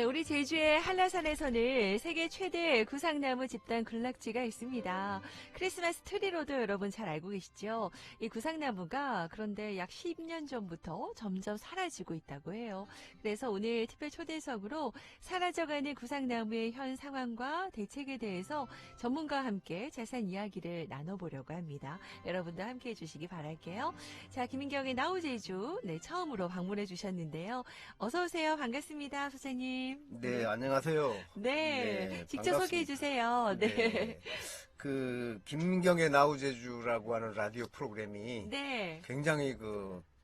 네, 우리 제주의 한라산에서는 세계 최대 구상나무 집단 군락지가 있습니다. 크리스마스 트리로도 여러분 잘 알고 계시죠? 이 구상나무가 그런데 약 10년 전부터 점점 사라지고 있다고 해요. 그래서 오늘 특별 초대석으로 사라져가는 구상나무의 현 상황과 대책에 대해서 전문가와 함께 자세한 이야기를 나눠보려고 합니다. 여러분도 함께해 주시기 바랄게요. 자, 김인경의 나우제주 처음으로 방문해 주셨는데요. 어서 오세요. 반갑습니다, 소장님. 네, 안녕하세요. 네, 직접 반갑습니다. 소개해 주세요. 네. 김민경의 나우제주라고 하는 라디오 프로그램이 네. 굉장히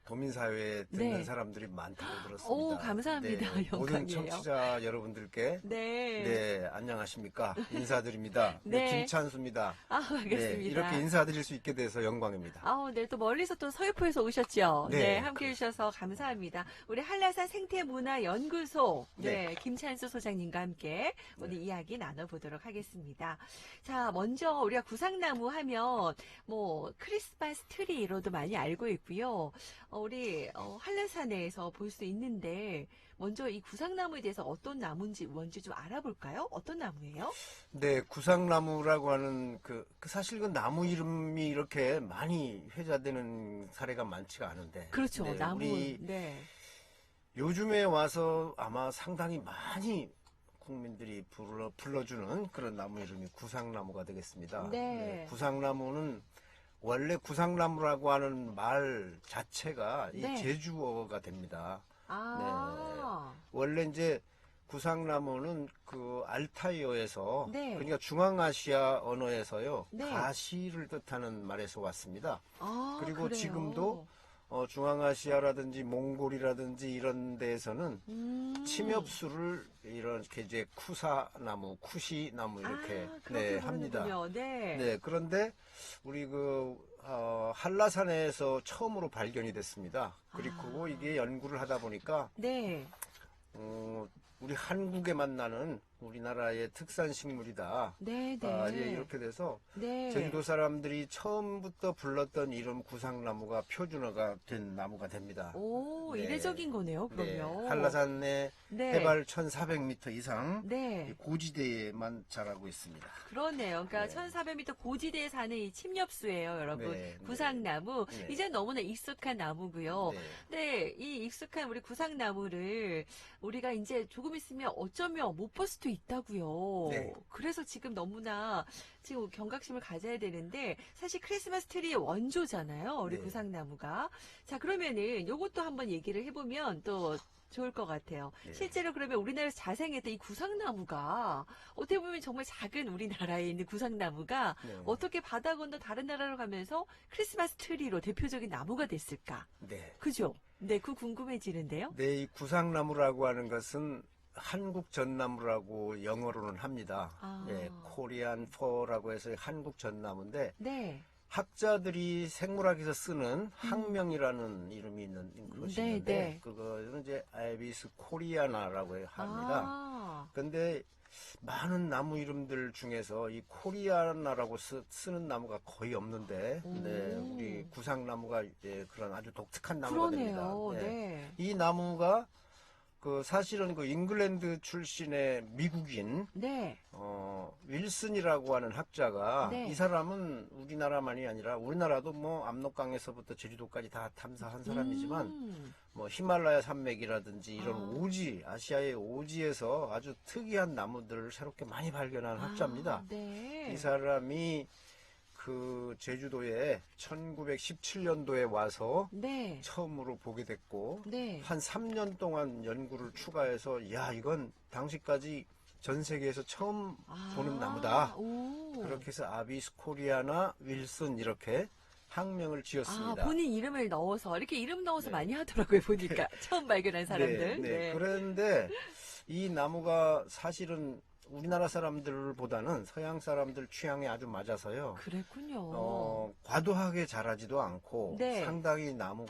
도민사회에 듣는 네. 사람들이 많다고 들었습니다. 오, 감사합니다. 네, 모든 영광이에요. 청취자 여러분들께 네. 안녕하십니까. 인사드립니다. 네. 김찬수입니다. 아, 반갑습니다. 네, 이렇게 인사드릴 수 있게 돼서 영광입니다. 네, 또 멀리서 또 서귀포에서 오셨죠? 네. 네, 함께 해주셔서 감사합니다. 우리 한라산 생태문화연구소, 김찬수 소장님과 함께 오늘 이야기 나눠보도록 하겠습니다. 자, 먼저 우리가 구상나무 하면, 크리스마스 트리로도 많이 알고 있고요. 우리 한라산에서 볼 수 있는데 먼저 이 구상나무에 대해서 어떤 나무인지 뭔지 좀 알아볼까요? 어떤 나무예요? 네, 구상나무라고 하는 사실 그 나무 이름이 이렇게 많이 회자되는 사례가 많지가 않은데. 그렇죠, 네, 나무. 우리 네. 요즘에 와서 아마 상당히 많이 국민들이 불러주는 그런 나무 이름이 구상나무가 되겠습니다. 네. 구상나무는 원래 구상나무라고 하는 말 자체가 이 네. 제주어가 됩니다. 아. 원래 이제 구상나무는 알타이어에서 그러니까 네. 중앙아시아 언어에서요. 네. 가시를 뜻하는 말에서 왔습니다. 아, 그리고 그래요? 지금도 중앙아시아라든지 몽골이라든지 이런 데에서는 침엽수를 이렇게 이제 쿠사나무, 쿠시나무 이렇게 그렇게 합니다. 부르는군요. 네. 네, 그런데 우리 한라산에서 처음으로 발견이 됐습니다. 그리고 이게 연구를 하다 보니까 네. 우리 한국에만 나는 우리나라의 특산 식물이다. 네, 네. 예, 이렇게 돼서 네. 제주도 사람들이 처음부터 불렀던 이름 구상나무가 표준어가 된 나무가 됩니다. 오, 네. 이례적인 거네요, 네, 그러면. 한라산의 네. 해발 1,400m 이상 네. 고지대에만 자라고 있습니다. 그러네요. 그러니까 네. 1400m 고지대에 사는 이 침엽수예요, 여러분. 네, 구상나무. 네. 이제 너무나 익숙한 나무고요. 네. 근데 이 익숙한 우리 구상나무를 우리가 이제 조금 있으면 어쩌면 못 볼 수도 있다고요. 네. 그래서 지금 너무나 지금 경각심을 가져야 되는데 사실 크리스마스 트리의 원조잖아요, 우리 네. 구상나무가. 자, 그러면은 요것도 한번 얘기를 해보면 또 좋을 것 같아요. 네. 실제로 그러면 우리나라에서 자생했던 이 구상나무가 어떻게 보면 정말 작은 우리나라에 있는 구상나무가 네. 어떻게 바다 건너 다른 나라로 가면서 크리스마스 트리로 대표적인 나무가 됐을까? 네. 그죠? 네, 그 궁금해지는데요. 네, 이 구상나무라고 하는 것은 한국 전나무라고 영어로는 합니다. 아. 네, 코리안 포라고 해서 한국 전나무인데 네. 학자들이 생물학에서 쓰는 학명이라는 이름이 있는 것이 네, 있는데 네. 그거는 이제 아이비스 코리아나라고 합니다. 아. 근데 많은 나무 이름들 중에서 이 코리아나라고 쓰는 나무가 거의 없는데 오. 네, 우리 구상나무가 이제 그런 아주 독특한 나무가 그러네요. 됩니다. 네. 이 나무가 사실은 잉글랜드 출신의 미국인 네. 윌슨이라고 하는 학자가 네. 이 사람은 우리나라만이 아니라 우리나라도 압록강에서부터 제주도까지 다 탐사한 사람이지만 히말라야 산맥이라든지 이런 오지, 아시아의 오지에서 아주 특이한 나무들을 새롭게 많이 발견한 학자입니다. 네. 이 사람이 제주도에 1917년도에 와서 네. 처음으로 보게 됐고 네. 한 3년 동안 연구를 추가해서 당시까지 전 세계에서 처음 보는 나무다. 오. 그렇게 해서 아비스 코리아나 윌슨 이렇게 학명을 지었습니다. 본인 이름을 넣어서 이렇게 이름 넣어서 네. 많이 하더라고요, 보니까. 처음 발견한 사람들. 네. 그런데 이 나무가 사실은 우리나라 사람들보다는 서양 사람들 취향에 아주 맞아서요. 그랬군요. 과도하게 자라지도 않고 네. 상당히 나무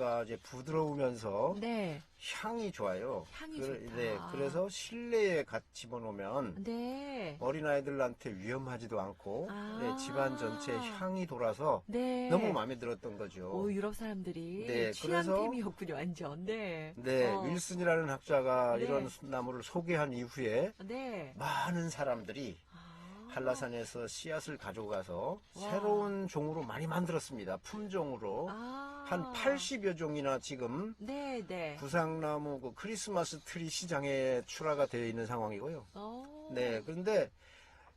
보니까 이제 부드러우면서 네. 향이 좋아요. 향이 좋다. 네, 그래서 실내에 같이 집어넣으면 네. 어린아이들한테 위험하지도 않고 아. 네, 집안 전체에 향이 돌아서 네. 너무 마음에 들었던 거죠. 오, 유럽 사람들이 네, 취향템이었군요, 완전. 네. 네, 윌슨이라는 학자가 네. 이런 나무를 소개한 이후에 네. 많은 사람들이 아. 한라산에서 씨앗을 가져가서 와. 새로운 종으로 많이 만들었습니다. 품종으로. 아. 한 80여 종이나 지금 네, 네. 구상나무 그 크리스마스 트리 시장에 출하가 되어 있는 상황이고요. 오. 네, 그런데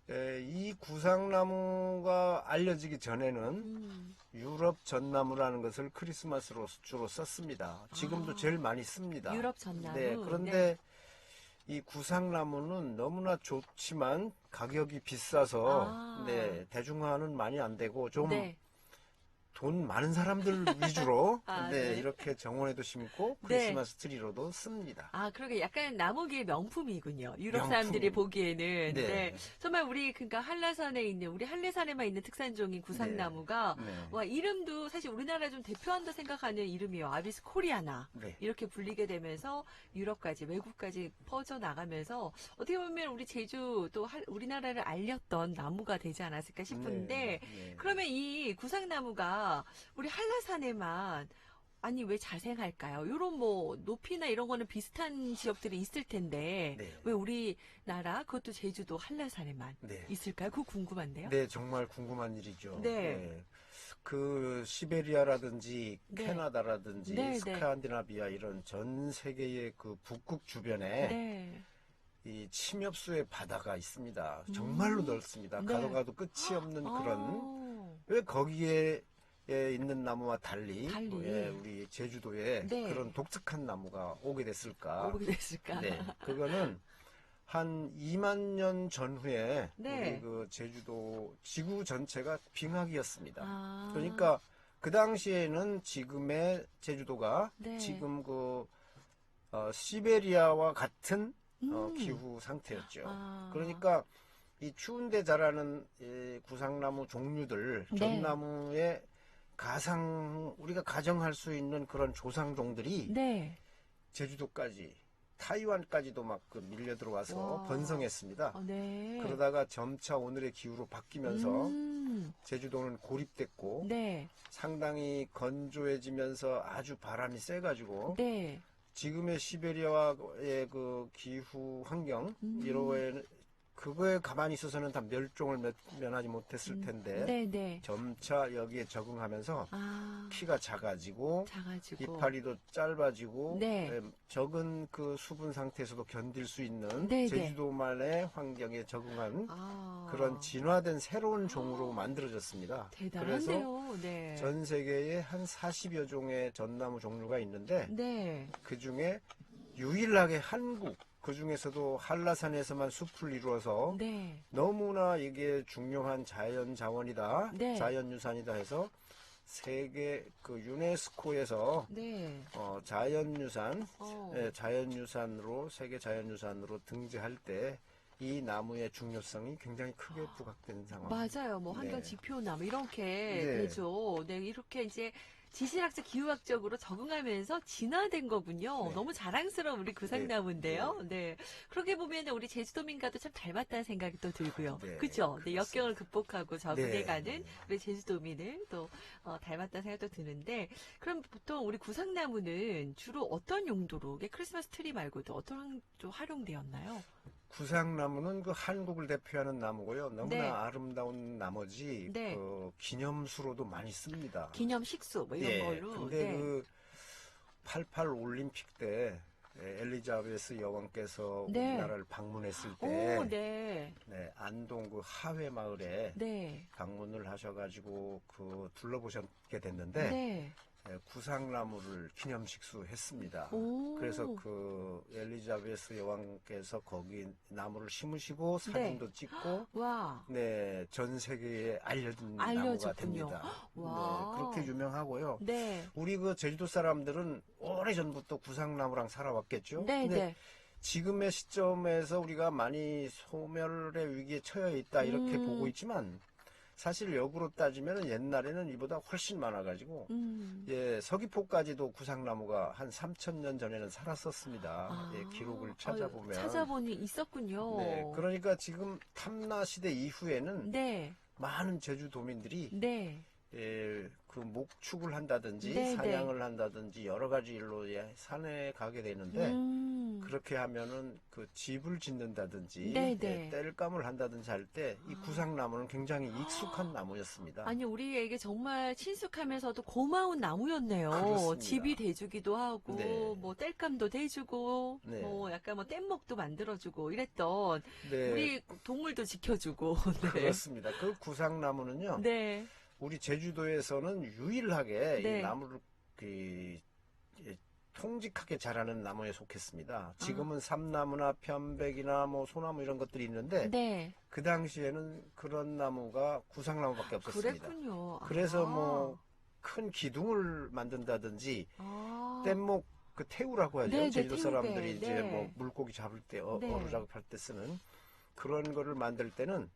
이 구상나무가 알려지기 전에는 유럽 전나무라는 것을 크리스마스로 주로 썼습니다. 지금도 아. 제일 많이 씁니다. 유럽 전나무. 네, 그런데 이 구상나무는 너무나 좋지만 가격이 비싸서 아. 네, 대중화는 많이 안 되고 좀 네. 돈 많은 사람들 위주로 아, 네, 네. 이렇게 정원에도 심고 네. 크리스마스 트리로도 씁니다. 아, 그러게 약간 나무계의 명품이군요. 유럽 명품. 사람들이 보기에는. 네. 네. 정말 우리, 그러니까 한라산에 있는, 우리 한라산에만 있는 특산종인 구상나무가, 네. 와, 이름도 사실 우리나라 좀 대표한다 생각하는 이름이에요. 아비스 코리아나. 네. 이렇게 불리게 되면서 유럽까지, 외국까지 퍼져나가면서 어떻게 보면 우리 제주 또 우리나라를 알렸던 나무가 되지 않았을까 싶은데, 네. 그러면 이 구상나무가 우리 한라산에만 아니 왜 자생할까요? 이런 뭐 높이나 이런 거는 비슷한 지역들이 있을 텐데 네. 왜 우리나라 그것도 제주도 한라산에만 네. 있을까요? 그거 궁금한데요. 네, 정말 궁금한 일이죠. 네. 그 시베리아라든지 네. 캐나다라든지 네, 네. 스칸디나비아 이런 전 세계의 그 북극 주변에 네. 이 침엽수의 바다가 있습니다. 정말로 넓습니다. 네. 가도 가도 끝이 없는 그런 아. 왜 거기에 있는 나무와 달리, 달리. 우리 제주도에 네. 그런 독특한 나무가 오게 됐을까? 오게 됐을까? 네, 그거는 한 2만 년 전후에 네. 우리 그 제주도 지구 전체가 빙하기였습니다. 아. 그러니까 그 당시에는 지금의 제주도가 네. 지금 그 시베리아와 같은 기후 상태였죠. 아. 그러니까 이 추운데 자라는 이 구상나무 종류들, 네. 전나무의 우리가 가정할 수 있는 그런 조상종들이 네. 제주도까지, 타이완까지도 막 그 밀려 들어와서 와. 번성했습니다. 아, 네. 그러다가 점차 오늘의 기후로 바뀌면서 음. 제주도는 고립됐고 네. 상당히 건조해지면서 아주 바람이 세가지고 네. 지금의 시베리아의 그 기후 환경 이러에 그거에 가만히 있어서는 다 멸종을 면하지 못했을 텐데 네, 네. 점차 여기에 적응하면서 아. 키가 작아지고 작아지고. 이파리도 짧아지고 네. 적은 그 수분 상태에서도 견딜 수 있는 네, 네. 제주도만의 환경에 적응한 아. 그런 진화된 새로운 종으로 만들어졌습니다. 그래서 대단한데요. 네. 전 세계에 한 40여 종의 전나무 종류가 있는데 네. 그 중에 유일하게 한국, 그 중에서도 한라산에서만 숲을 이루어서 네. 너무나 이게 중요한 자연 자원이다, 네. 자연 유산이다 해서 세계 그 유네스코에서 네. 자연유산, 어. 자연유산으로 세계 자연유산으로 등재할 때 이 나무의 중요성이 굉장히 크게 부각된 상황. 맞아요. 뭐 환경 네. 지표나 뭐 이렇게 네. 되죠. 네, 이렇게 이제 지질학적 기후학적으로 적응하면서 진화된 거군요. 네. 너무 자랑스러운 우리 구상나무인데요. 네. 그렇게 보면 우리 제주도민과도 참 닮았다는 생각이 또 들고요. 네, 그죠? 네, 그렇습니다. 역경을 극복하고 적응해가는 네. 우리 제주도민을 또 닮았다는 생각도 드는데, 그럼 보통 우리 구상나무는 주로 어떤 용도로, 이게 크리스마스 트리 말고도 어떤 또 활용되었나요? 구상나무는 그 한국을 대표하는 나무고요. 너무나 네. 아름다운 나머지 네. 그 기념수로도 많이 씁니다. 기념 식수 뭐 이런 예, 걸로. 근데 네. 그 88 올림픽 때 엘리자베스 여왕께서 네. 우리나라를 방문했을 때 오, 네. 안동 그 하회 마을에 네. 방문을 하셔가지고 그 둘러보셨게 됐는데 네. 구상나무를 기념식수 했습니다. 오. 그래서 그 엘리자베스 여왕께서 거기 나무를 심으시고 사진도 찍고 와. 네, 전 세계에 알려진 나무가 알려졌군요. 됩니다. 와. 네, 그렇게 유명하고요. 네. 우리 그 제주도 사람들은 오래전부터 구상나무랑 살아왔겠죠. 네, 근데 네. 지금의 시점에서 우리가 많이 소멸의 위기에 처해 있다 이렇게 보고 있지만 사실 역으로 따지면 옛날에는 이보다 훨씬 많아가지고 예, 서귀포까지도 구상나무가 한 3,000년 전에는 살았었습니다. 예, 기록을 찾아보면. 찾아보니 있었군요. 네, 그러니까 지금 탐나 시대 이후에는 네. 많은 제주도민들이 네. 예, 그 목축을 한다든지 네, 사냥을 한다든지 여러 가지 일로 예, 산에 가게 되는데 그렇게 하면은 그 집을 짓는다든지 네, 예, 네. 땔감을 한다든지 할 때 이 구상나무는 굉장히 익숙한 나무였습니다. 아니, 우리에게 정말 친숙하면서도 고마운 나무였네요. 그렇습니다. 집이 돼주기도 하고, 네. 뭐, 땔감도 대주고, 네. 뭐, 약간 뭐, 뗏목도 만들어주고, 이랬던, 네, 우리 동물도 지켜주고, 네. 그렇습니다. 그 구상나무는요, 네. 우리 제주도에서는 유일하게 네. 이 나무를 그 예, 통직하게 자라는 나무에 속했습니다. 지금은 삼나무나 편백이나 뭐 소나무 이런 것들이 있는데 네. 그 당시에는 그런 나무가 구상나무밖에 없었습니다. 그랬군요. 그래서 뭐 큰 기둥을 만든다든지 아. 뗏목 그 태우라고 하죠. 네, 네, 제주도 태우게. 사람들이 이제 네. 뭐 물고기 잡을 때 네. 어루 작업할 때 쓰는 그런 거를 만들 때는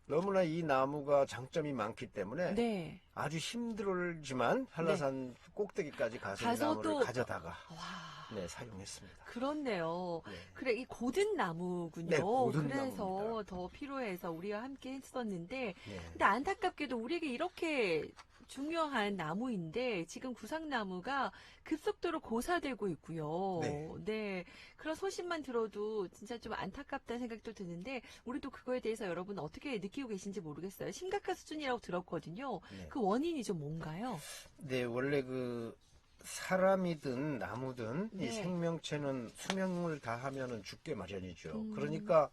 너무나 이 나무가 장점이 많기 때문에 네. 아주 힘들지만 한라산 꼭대기까지 가서 이 가서 나무를 또- 가져다가 와. 네, 사용했습니다. 그렇네요. 네. 그래, 이 고든 나무군요. 네, 고든 그래서 나무입니다. 더 필요해서 우리가 함께 했었는데, 네. 근데 안타깝게도 우리에게 이렇게 중요한 나무인데, 지금 구상나무가 급속도로 고사되고 있고요. 네. 네. 그런 소식만 들어도 진짜 좀 안타깝다는 생각도 드는데, 우리도 그거에 대해서 여러분 어떻게 느끼고 계신지 모르겠어요. 심각한 수준이라고 들었거든요. 네. 그 원인이 좀 뭔가요? 네, 원래 그 사람이든 나무든 네. 이 생명체는 수명을 다하면은 죽게 마련이죠. 음. 그러니까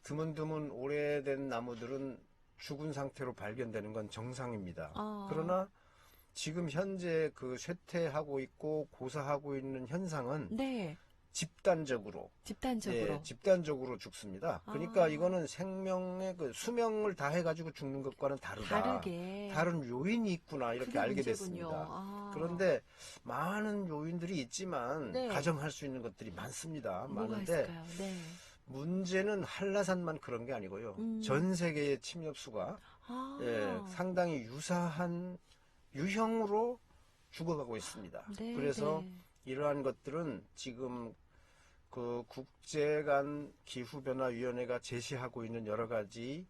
드문드문 오래된 나무들은 죽은 상태로 발견되는 건 정상입니다. 아. 그러나 지금 현재 그 쇠퇴하고 있고 고사하고 있는 현상은 네. 집단적으로 집단적으로. 집단적으로 죽습니다. 그러니까 아. 이거는 생명의 그 수명을 다해가지고 죽는 것과는 다르다. 다르게. 다른 요인이 있구나 이렇게 그게 알게 문제군요. 됐습니다. 아. 그런데 많은 요인들이 있지만 네. 가정할 수 있는 것들이 많습니다. 뭐가 많은데 있을까요? 네. 문제는 한라산만 그런 게 아니고요. 전 세계의 침엽수가 아. 예, 상당히 유사한 유형으로 죽어가고 있습니다. 네, 그래서 네. 이러한 것들은 지금 그 국제간 기후변화위원회가 제시하고 있는 여러 가지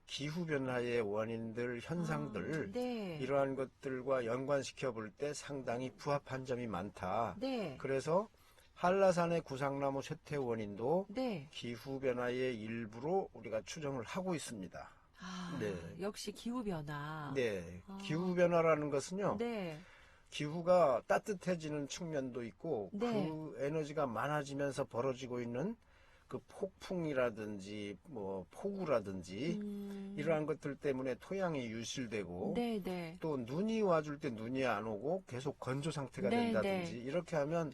기후변화의 원인들, 현상들, 네. 이러한 것들과 연관시켜 볼 때 상당히 부합한 점이 많다. 네. 그래서 한라산의 구상나무 쇠퇴 원인도 네. 기후변화의 일부로 우리가 추정을 하고 있습니다. 아, 네. 역시 기후변화. 네. 아. 기후변화라는 것은요, 네. 기후가 따뜻해지는 측면도 있고, 네. 그 에너지가 많아지면서 벌어지고 있는 그 폭풍이라든지, 뭐, 폭우라든지, 이러한 것들 때문에 토양이 유실되고, 네, 네. 또 눈이 와줄 때 눈이 안 오고 계속 건조 상태가 네, 된다든지, 네. 이렇게 하면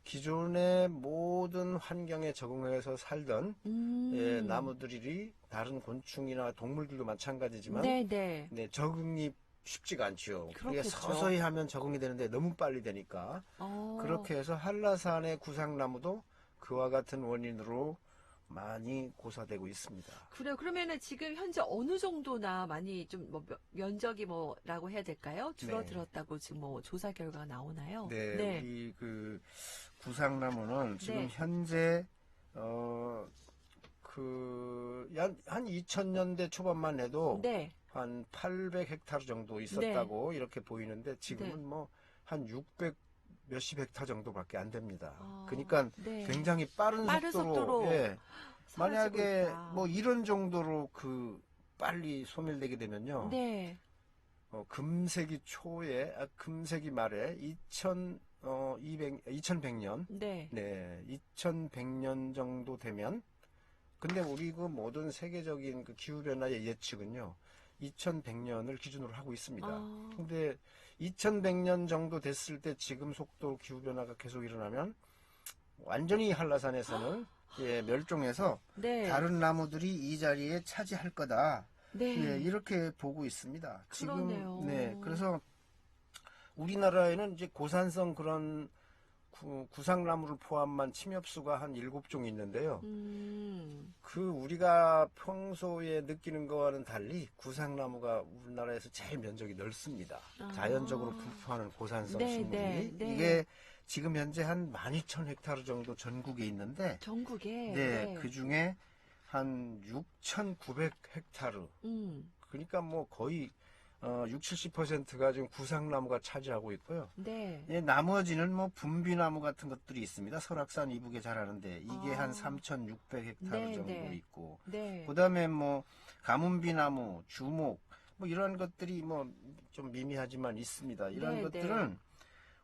기존의 모든 환경에 적응해서 살던 예, 나무들이 다른 곤충이나 동물들도 마찬가지지만 네, 네. 네, 적응이 쉽지가 않지요. 그게 그렇겠죠. 서서히 하면 적응이 되는데 너무 빨리 되니까 그렇게 해서 한라산의 구상나무도 그와 같은 원인으로 많이 고사되고 있습니다. 그래요. 그러면은 지금 현재 어느 정도나 많이 좀 뭐 면적이 뭐라고 해야 될까요? 줄어들었다고 지금 뭐 조사 결과가 나오나요? 네, 우리 그 구상나무는 지금 네. 현재 한 2000년대 초반만 해도 네. 한 800헥타르 정도 있었다고 이렇게 보이는데 지금은 네. 뭐 한 600 몇십 헥타 정도밖에 안 됩니다. 아, 그러니까 네. 굉장히 빠른 속도로 예, 사라지고 만약에 있다. 뭐 이런 정도로 그 빨리 소멸되게 되면요. 네. 금세기 초에 금세기 말에 2100년 네. 네, 2100년 정도 되면 근데 우리 그 모든 세계적인 그 기후변화의 예측은요, 2100년을 기준으로 하고 있습니다. 아. 근데 2100년 정도 됐을 때 지금 속도로 기후변화가 계속 일어나면 완전히 한라산에서는 예, 멸종해서 네. 다른 나무들이 이 자리에 차지할 거다. 네. 예, 이렇게 보고 있습니다. 그러네요. 지금, 네, 그래서 우리나라에는 이제 고산성 그런 구상나무를 포함한 침엽수가 한 7종 있는데요. 우리가 평소에 느끼는 거와는 달리 구상나무가 우리나라에서 제일 면적이 넓습니다. 자연적으로 분포하는 고산성 네, 식물이. 네, 네. 이게 지금 현재 한 12,000헥타르 정도 전국에 있는데, 전국에. 네, 그 중에 한 6,900헥타르. 그러니까 뭐 거의 60~70%가 지금 구상나무가 차지하고 있고요. 네. 예, 나머지는 뭐 분비나무 같은 것들이 있습니다. 설악산 이북에 자라는데 이게 한 3,600헥타르 네, 정도 네. 있고, 네. 그다음에 뭐 가문비나무, 주목 뭐 이런 것들이 뭐 좀 미미하지만 있습니다. 이런 네, 것들은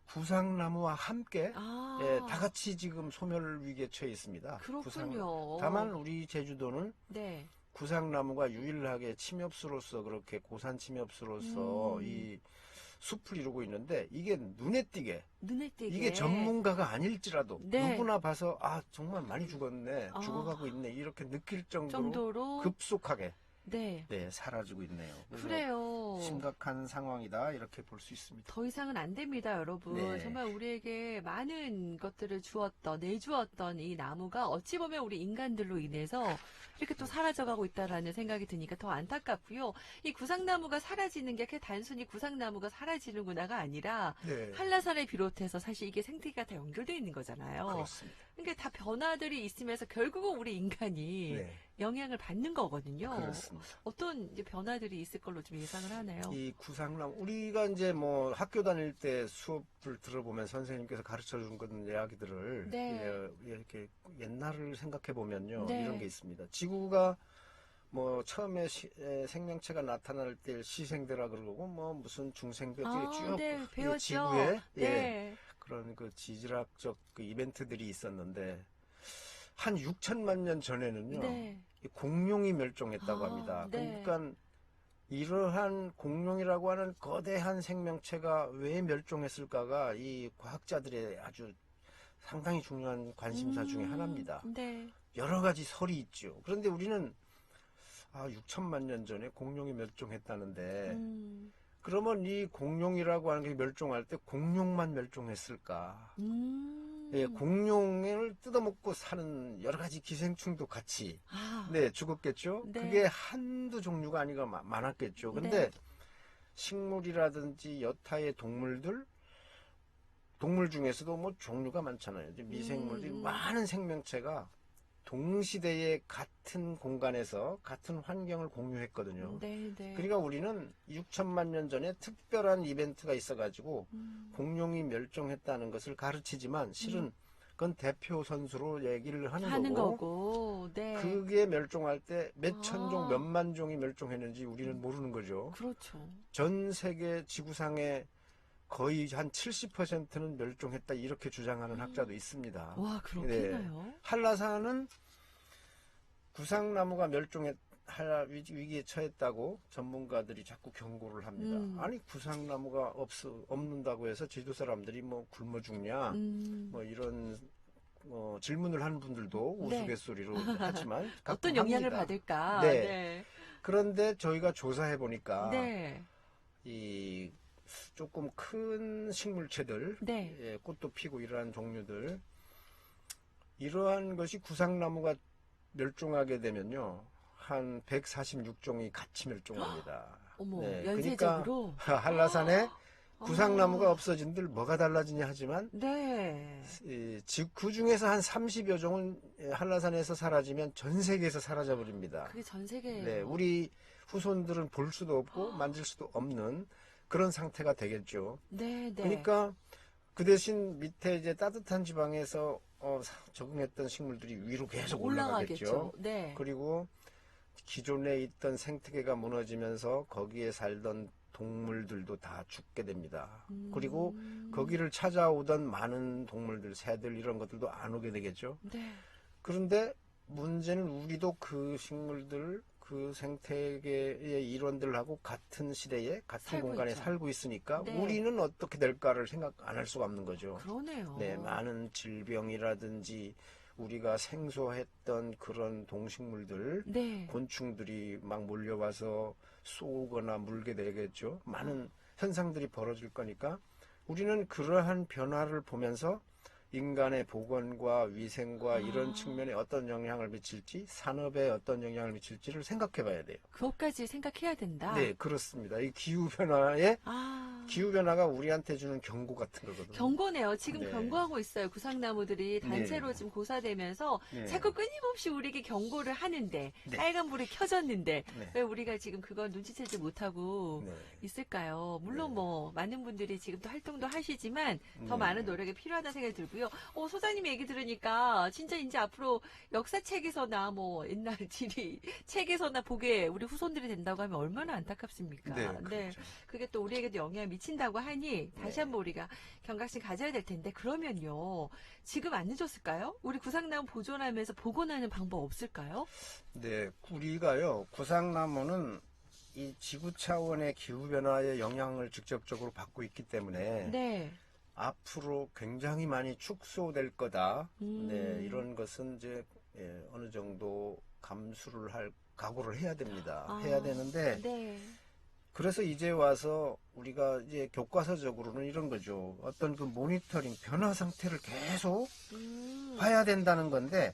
구상나무와 함께 아, 예, 다 같이 지금 소멸 위기에 처해 있습니다. 그렇군요. 다만 우리 제주도는 네. 구상나무가 유일하게 침엽수로서 그렇게 고산 침엽수로서 이 숲을 이루고 있는데 이게 눈에 띄게 이게 전문가가 아닐지라도 네. 누구나 봐서 아 정말 많이 죽었네, 아. 죽어가고 있네 이렇게 느낄 정도로 정도로 급속하게 네. 네, 사라지고 있네요. 그래서 그래요. 심각한 상황이다 이렇게 볼 수 있습니다. 더 이상은 안 됩니다, 여러분. 네. 정말 우리에게 많은 것들을 내주었던 이 나무가 어찌 보면 우리 인간들로 인해서 이렇게 또 사라져가고 있다라는 생각이 드니까 더 안타깝고요. 이 구상나무가 사라지는 게 그냥 단순히 구상나무가 사라지는구나가 아니라 네, 한라산을 비롯해서 사실 이게 생태계가 다 연결되어 있는 거잖아요. 그렇습니다. 그러니까 다 변화들이 있으면서 결국은 우리 인간이 네, 영향을 받는 거거든요. 그렇습니다. 어떤 이제 변화들이 있을 걸로 좀 예상을 하네요. 이 구상나무 우리가 이제 뭐 학교 다닐 때 수업을 들어보면 선생님께서 가르쳐 준 그런 이야기들을 네. 이렇게 옛날을 생각해 보면요 네. 이런 게 있습니다. 지구가 뭐 처음에 생명체가 나타날 때 시생대라 그러고 뭐 무슨 중생대 쭉 네, 이 배웠죠. 지구에 네. 그런 그 지질학적 그 이벤트들이 있었는데 한 6천만 년 전에는요 네. 이 공룡이 멸종했다고 아, 합니다. 네. 그러니까 이러한 공룡이라고 하는 거대한 생명체가 왜 멸종했을까가 이 과학자들의 아주 상당히 중요한 관심사 중에 하나입니다. 네. 여러 가지 설이 있죠. 그런데 우리는 6천만 년 전에 공룡이 멸종했다는데 그러면 이 공룡이라고 하는 게 멸종할 때 공룡만 멸종했을까? 예, 공룡을 뜯어먹고 사는 여러 가지 기생충도 같이 네, 죽었겠죠? 네. 그게 한두 종류가 아니라 많았겠죠. 근데 네. 식물이라든지 여타의 동물 중에서도 뭐 종류가 많잖아요. 이제 미생물들이 많은 생명체가 동시대에 같은 공간에서 같은 환경을 공유했거든요. 네, 네. 그러니까 우리는 6천만 년 전에 특별한 이벤트가 있어가지고 공룡이 멸종했다는 것을 가르치지만 실은 그건 대표 선수로 얘기를 하는 거고 네. 그게 멸종할 때 몇 천종, 몇만 종이 멸종했는지 우리는 모르는 거죠. 그렇죠. 전 세계 지구상의 거의 한 70%는 멸종했다 이렇게 주장하는 학자도 있습니다. 와, 그렇겠나요? 한라산은 구상나무가 위기에 처했다고 전문가들이 자꾸 경고를 합니다. 아니 구상나무가 없는다고 해서 제주 사람들이 뭐 굶어 죽냐 뭐 이런 질문을 하는 분들도 우스갯소리로 하지만 어떤 가끔 영향을 합니다. 받을까? 네. 네. 그런데 저희가 조사해 보니까 네. 이 조금 큰 식물체들, 네. 예, 꽃도 피고 이러한 종류들, 이러한 것이 구상나무가 멸종하게 되면요, 한 146종이 같이 멸종합니다. 어머, 네, 연쇄적으로? 그러니까 한라산에 구상나무가 없어진들 뭐가 달라지냐 하지만, 네. 그 중에서 한 30여 종은 한라산에서 사라지면 전 세계에서 사라져 버립니다. 그게 전 세계예요. 네, 우리 후손들은 볼 수도 없고 만질 수도 없는 그런 상태가 되겠죠. 네, 네. 그러니까 그 대신 밑에 이제 따뜻한 지방에서 적응했던 식물들이 위로 계속 올라가겠죠. 네. 그리고 기존에 있던 생태계가 무너지면서 거기에 살던 동물들도 다 죽게 됩니다. 그리고 거기를 찾아오던 많은 동물들, 새들 이런 것들도 안 오게 되겠죠. 네. 그런데 문제는 우리도 그 식물들, 그 생태계의 일원들하고 같은 시대에 같은 살고 공간에 있죠. 살고 있으니까 네. 우리는 어떻게 될까를 생각 안 할 수가 없는 거죠. 그러네요. 네, 많은 질병이라든지 우리가 생소했던 그런 동식물들, 네. 곤충들이 막 몰려와서 쏘거나 물게 되겠죠. 많은 현상들이 벌어질 거니까 우리는 그러한 변화를 보면서 인간의 보건과 위생과 이런 아. 측면에 어떤 영향을 미칠지, 산업에 어떤 영향을 미칠지를 생각해 봐야 돼요. 그것까지 생각해야 된다. 네, 그렇습니다. 이 기후변화에 아. 기후변화가 우리한테 주는 경고 같은 거거든요. 경고네요. 지금 네. 경고하고 있어요. 구상나무들이 단체로 네. 지금 고사되면서 네. 자꾸 끊임없이 우리에게 경고를 하는데 네. 빨간불이 켜졌는데 네. 왜 우리가 지금 그걸 눈치채지 못하고 네. 있을까요? 물론 네. 뭐 많은 분들이 지금 또 활동도 하시지만 더 네. 많은 노력이 필요하다는 생각이 들고요. 소장님 얘기 들으니까 진짜 이제 앞으로 역사책에서나 뭐 옛날 지리 책에서나 보게 우리 후손들이 된다고 하면 얼마나 안타깝습니까? 네, 그렇죠. 그게 또 우리에게도 영향을 미친다고 하니 다시 네. 한번 우리가 경각심 가져야 될 텐데 그러면요. 지금 안 늦었을까요? 우리 구상나무 보존하면서 복원하는 방법 없을까요? 네, 우리가요, 구상나무는 이 지구 차원의 기후변화의 영향을 직접적으로 받고 있기 때문에 네. 앞으로 굉장히 많이 축소될 거다. 음. 네, 이런 것은 이제 어느 정도 감수를 할 각오를 해야 됩니다. 아, 해야 되는데 네. 그래서 이제 와서 우리가 이제 교과서적으로는 이런 거죠. 어떤 그 모니터링 변화 상태를 계속 봐야 된다는 건데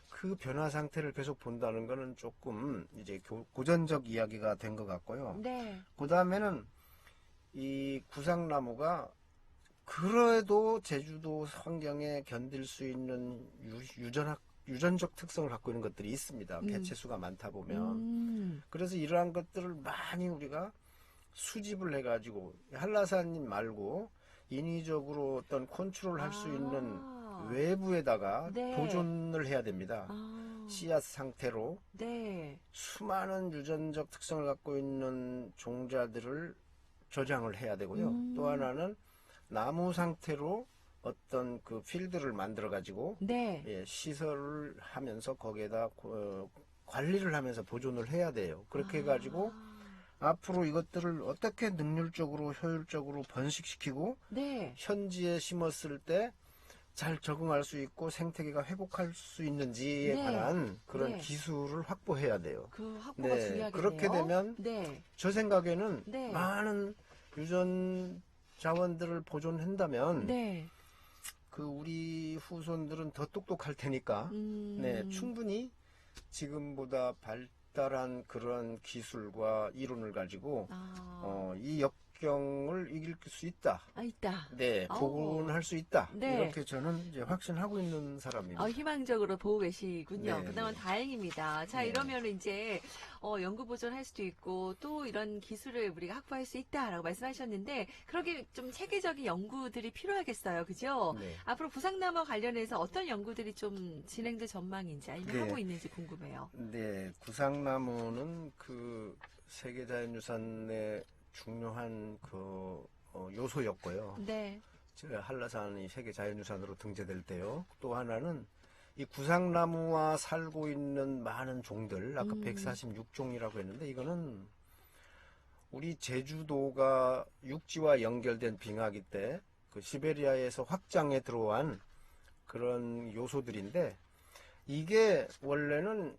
그 변화 상태를 계속 본다는 거는 조금 이제 고전적 이야기가 된 것 같고요. 네. 그 다음에는 이 구상나무가 그래도 제주도 환경에 견딜 수 있는 유전적 특성을 갖고 있는 것들이 있습니다. 개체수가 많다 보면. 그래서 이러한 것들을 많이 우리가 수집을 해가지고 한라산님 말고 인위적으로 어떤 컨트롤 할 수 있는 외부에다가 네. 보존을 해야 됩니다. 씨앗 상태로 네. 수많은 유전적 특성을 갖고 있는 종자들을 저장을 해야 되고요. 또 하나는 나무 상태로 어떤 그 필드를 만들어 가지고 네. 시설을 하면서 거기에다 관리를 하면서 보존을 해야 돼요. 그렇게 해가지고 앞으로 이것들을 어떻게 능률적으로 효율적으로 번식시키고 네. 현지에 심었을 때 잘 적응할 수 있고 생태계가 회복할 수 있는지에 네. 관한 그런 네. 기술을 확보해야 돼요. 그 확보가 중요하겠네요. 그렇게 되면 네. 저 생각에는 네. 많은 유전 자원들을 보존한다면 네. 그 우리 후손들은 더 똑똑할 테니까 충분히 지금보다 발달한 그런 기술과 이론을 가지고 이 역경을 이길 수 있다. 있다. 네, 복원할 수 있다. 네. 이렇게 저는 이제 확신하고 있는 사람입니다. 희망적으로 보고 계시군요. 네, 그나마 네. 다행입니다. 자, 네. 이러면 이제 연구 보존할 수도 있고 또 이런 기술을 우리가 확보할 수 있다라고 말씀하셨는데 그러게 좀 체계적인 연구들이 필요하겠어요. 그죠? 네. 앞으로 구상나무 관련해서 어떤 연구들이 좀 진행될 전망인지 아니면 네. 하고 있는지 궁금해요. 네, 구상나무는 그 세계자연유산의 중요한 그 요소였고요. 네. 제가 한라산이 세계자연유산으로 등재될 때요. 또 하나는 이 구상나무와 살고 있는 많은 종들, 아까 146종이라고 했는데 이거는 우리 제주도가 육지와 연결된 빙하기 때 그 시베리아에서 확장해 들어온 그런 요소들인데 이게 원래는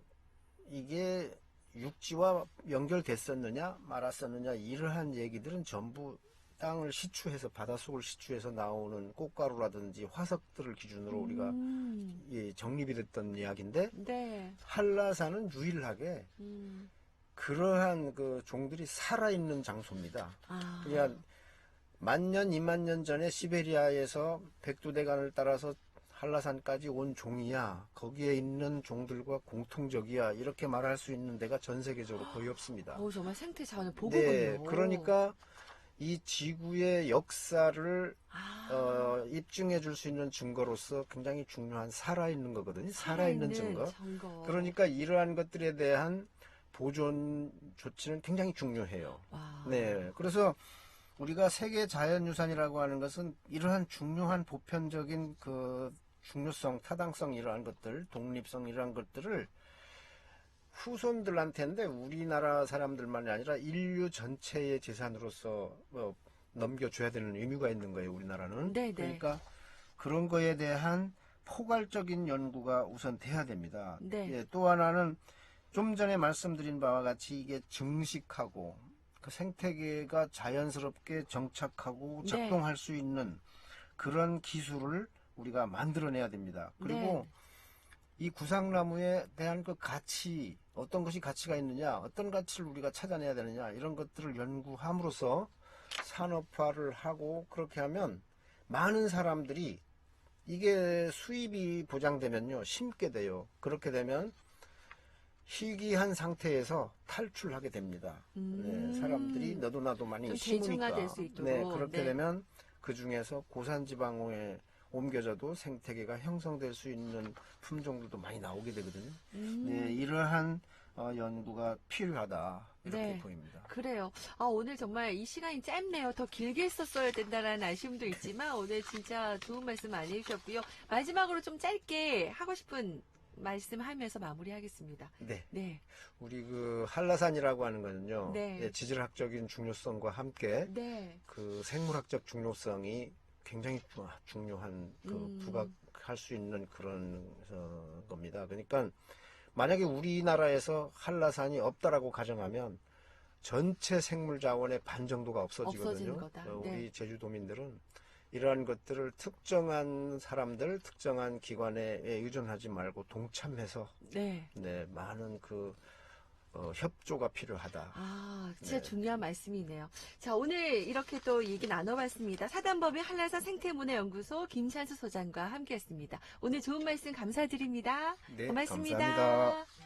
이게 육지와 연결됐었느냐 말았었느냐 이러한 얘기들은 전부 땅을 시추해서 바닷속을 시추해서 나오는 꽃가루라든지 화석들을 기준으로 우리가 정립이 됐던 이야기인데 네. 한라산은 유일하게 그러한 그 종들이 살아있는 장소입니다. 그냥 1000년, 2000년 전에 시베리아에서 백두대간을 따라서 한라산까지 온 종이야. 거기에 있는 종들과 공통적이야. 이렇게 말할 수 있는 데가 전 세계적으로 거의 없습니다. 정말 생태 자원을 보고군요. 네, 그러니까 이 지구의 역사를 입증해 줄 수 있는 증거로서 굉장히 중요한 살아있는 거거든요. 살아있는 증거. 그러니까 이러한 것들에 대한 보존 조치는 굉장히 중요해요. 네, 그래서 우리가 세계 자연유산이라고 하는 것은 이러한 중요한 보편적인 그 중요성, 타당성 이러한 것들, 독립성 이러한 것들을 후손들한테인데 우리나라 사람들만이 아니라 인류 전체의 재산으로서 넘겨줘야 되는 의무가 있는 거예요. 우리나라는. 네네. 그러니까 그런 거에 대한 포괄적인 연구가 우선 돼야 됩니다. 네. 예, 또 하나는 좀 전에 말씀드린 바와 같이 이게 증식하고 그 생태계가 자연스럽게 정착하고 작동할 수 있는 그런 기술을 우리가 만들어내야 됩니다. 그리고 네. 이 구상나무에 대한 그 가치, 어떤 것이 가치가 있느냐, 어떤 가치를 우리가 찾아내야 되느냐, 이런 것들을 연구함으로써 산업화를 하고, 그렇게 하면 많은 사람들이 이게 수입이 보장되면요, 심게 돼요. 그렇게 되면 희귀한 상태에서 탈출하게 됩니다. 네, 사람들이 너도 나도 많이 좀 심으니까. 대중화될 수 있도록. 네, 그렇게 네. 되면 그 중에서 고산지방에 옮겨져도 생태계가 형성될 수 있는 품종들도 많이 나오게 되거든요. 네, 이러한 연구가 필요하다 이렇게 네. 보입니다. 그래요. 오늘 정말 이 시간이 짧네요. 더 길게 했었어야 된다라는 아쉬움도 있지만 오늘 진짜 좋은 말씀 많이 해주셨고요. 마지막으로 좀 짧게 하고 싶은 말씀하면서 마무리하겠습니다. 네, 네. 우리 그 한라산이라고 하는 거는요, 네. 예, 지질학적인 중요성과 함께 네. 그 생물학적 중요성이 굉장히 중요한 그 부각할 수 있는 그런 겁니다. 그러니까 만약에 우리나라에서 한라산이 없다라고 가정하면 전체 생물 자원의 반 정도가 없어지는 없어지거든요. 거다. 우리 네. 제주도민들은 이러한 것들을 특정한 사람들, 특정한 기관에 의존하지 말고 동참해서 네. 네, 많은 그 협조가 필요하다. 진짜 네. 중요한 말씀이네요. 자, 오늘 이렇게 또 얘기 나눠봤습니다. 사단법인 한라산 생태문화연구소 김찬수 소장과 함께했습니다. 오늘 좋은 말씀 감사드립니다. 네, 고맙습니다. 감사합니다.